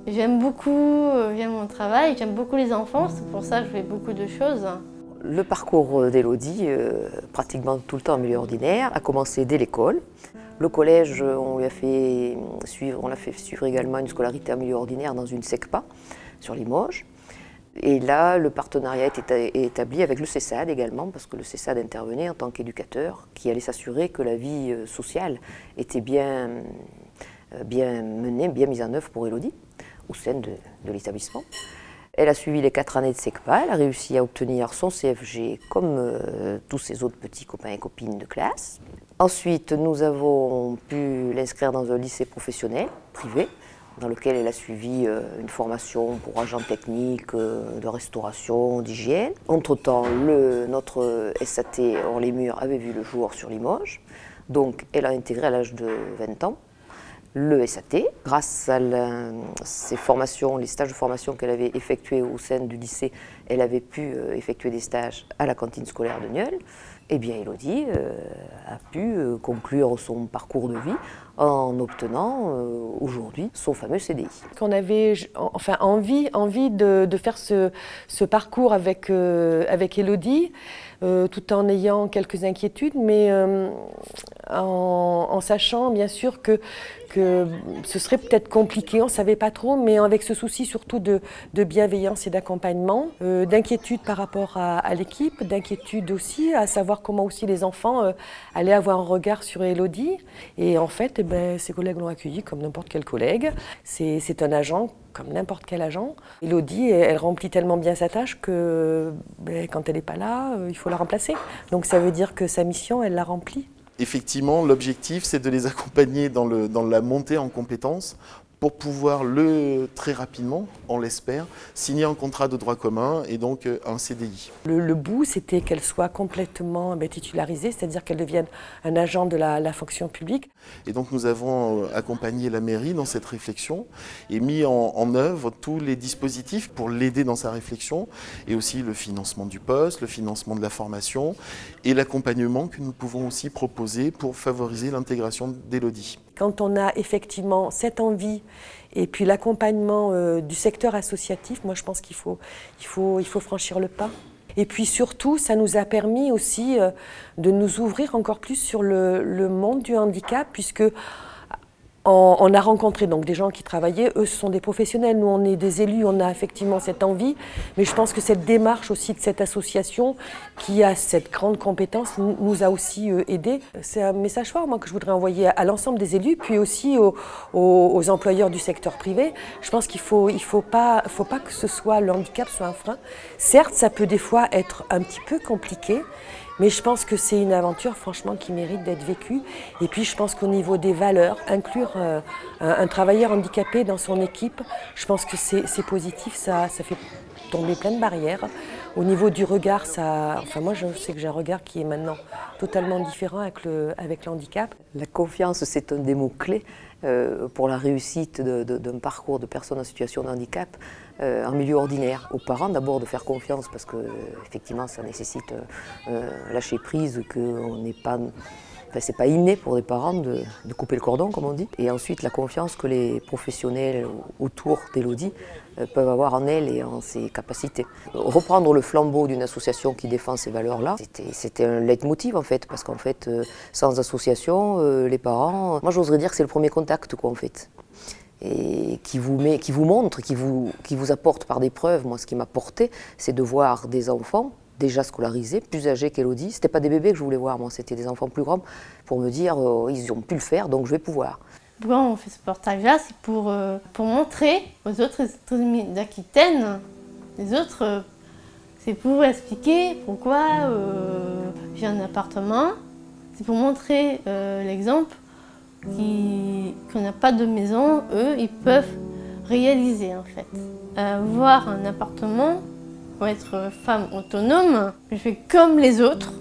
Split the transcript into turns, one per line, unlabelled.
J'aime beaucoup, j'aime mon travail, j'aime beaucoup les enfants, c'est pour ça que je fais beaucoup de choses.
Le parcours d'Élodie, pratiquement tout le temps en milieu ordinaire, a commencé dès l'école. Le collège, on l'a fait suivre également une scolarité en milieu ordinaire dans une SECPA sur Limoges. Et là, le partenariat est établi avec le CESAD également, parce que le CESAD intervenait en tant qu'éducateur, qui allait s'assurer que la vie sociale était bien menée, bien mise en œuvre pour Élodie, au sein de l'établissement. Elle a suivi les 4 années de SECPA, elle a réussi à obtenir son CFG comme tous ses autres petits copains et copines de classe. Ensuite, nous avons pu l'inscrire dans un lycée professionnel, privé, dans lequel elle a suivi une formation pour agent technique de restauration, d'hygiène. Entre-temps, notre SAT Hors-les-Murs avait vu le jour sur Limoges, donc elle a intégré à l'âge de 20 ans le SAT. Grâce à ces formations, les stages de formation qu'elle avait effectués au sein du lycée, elle avait pu effectuer des stages à la cantine scolaire de Nieul. Eh bien, Élodie a pu conclure son parcours de vie en obtenant aujourd'hui son fameux CDI.
On avait envie de faire ce parcours avec Élodie, tout en ayant quelques inquiétudes, mais en sachant bien sûr que ce serait peut-être compliqué, on ne savait pas trop, mais avec ce souci surtout de bienveillance et d'accompagnement, d'inquiétude par rapport à l'équipe, d'inquiétude aussi à savoir comment aussi les enfants allaient avoir un regard sur Élodie. Et en fait, ses collègues l'ont accueilli comme n'importe quel collègue. C'est un agent comme n'importe quel agent. Élodie, elle remplit tellement bien sa tâche que quand elle n'est pas là, il faut la remplacer. Donc ça veut dire que sa mission, elle l'a remplie.
Effectivement, l'objectif, c'est de les accompagner dans la montée en compétences pour pouvoir très rapidement, on l'espère, signer un contrat de droit commun et donc un CDI.
Le bout, c'était qu'elle soit complètement titularisée, c'est-à-dire qu'elle devienne un agent de la fonction publique.
Et donc nous avons accompagné la mairie dans cette réflexion et mis en œuvre tous les dispositifs pour l'aider dans sa réflexion et aussi le financement du poste, le financement de la formation et l'accompagnement que nous pouvons aussi proposer pour favoriser l'intégration d'Élodie.
Quand on a effectivement cette envie et puis l'accompagnement du secteur associatif, moi je pense qu'il faut franchir le pas. Et puis surtout, ça nous a permis aussi de nous ouvrir encore plus sur le monde du handicap, puisque on a rencontré donc des gens qui travaillaient, eux ce sont des professionnels, nous on est des élus, on a effectivement cette envie, mais je pense que cette démarche aussi de cette association qui a cette grande compétence nous a aussi aidés. C'est un message fort moi que je voudrais envoyer à l'ensemble des élus, puis aussi aux employeurs du secteur privé. Je pense qu'il faut pas que le handicap soit un frein. Certes, ça peut des fois être un petit peu compliqué, mais je pense que c'est une aventure franchement qui mérite d'être vécue. Et puis je pense qu'au niveau des valeurs, inclure un travailleur handicapé dans son équipe, je pense que c'est positif, ça fait tomber plein de barrières. Au niveau du regard, moi je sais que j'ai un regard qui est maintenant totalement différent avec le handicap.
La confiance, c'est un des mots-clés pour la réussite d'un parcours de personnes en situation de handicap en milieu ordinaire. Aux parents d'abord de faire confiance parce que effectivement ça nécessite lâcher prise, qu'on n'est pas... c'est pas inné pour des parents de couper le cordon, comme on dit. Et ensuite, la confiance que les professionnels autour d'Élodie peuvent avoir en elle et en ses capacités. Reprendre le flambeau d'une association qui défend ces valeurs-là, c'était un leitmotiv en fait, parce qu'en fait, sans association, les parents, moi j'oserais dire que c'est le premier contact quoi en fait. Et qui vous montre, qui vous apporte par des preuves. Moi, ce qui m'a porté, c'est de voir des enfants déjà scolarisés, plus âgés qu'Élodie. C'était pas des bébés que je voulais voir, moi, c'était des enfants plus grands, pour me dire ils ont pu le faire, donc je vais pouvoir.
Pourquoi on fait ce portage-là? C'est pour montrer aux autres d'Aquitaine, les autres, c'est pour expliquer pourquoi j'ai un appartement. C'est pour montrer l'exemple qu'on n'a pas de maison, eux, ils peuvent réaliser en fait. Avoir un appartement, pour être femme autonome, je fais comme les autres.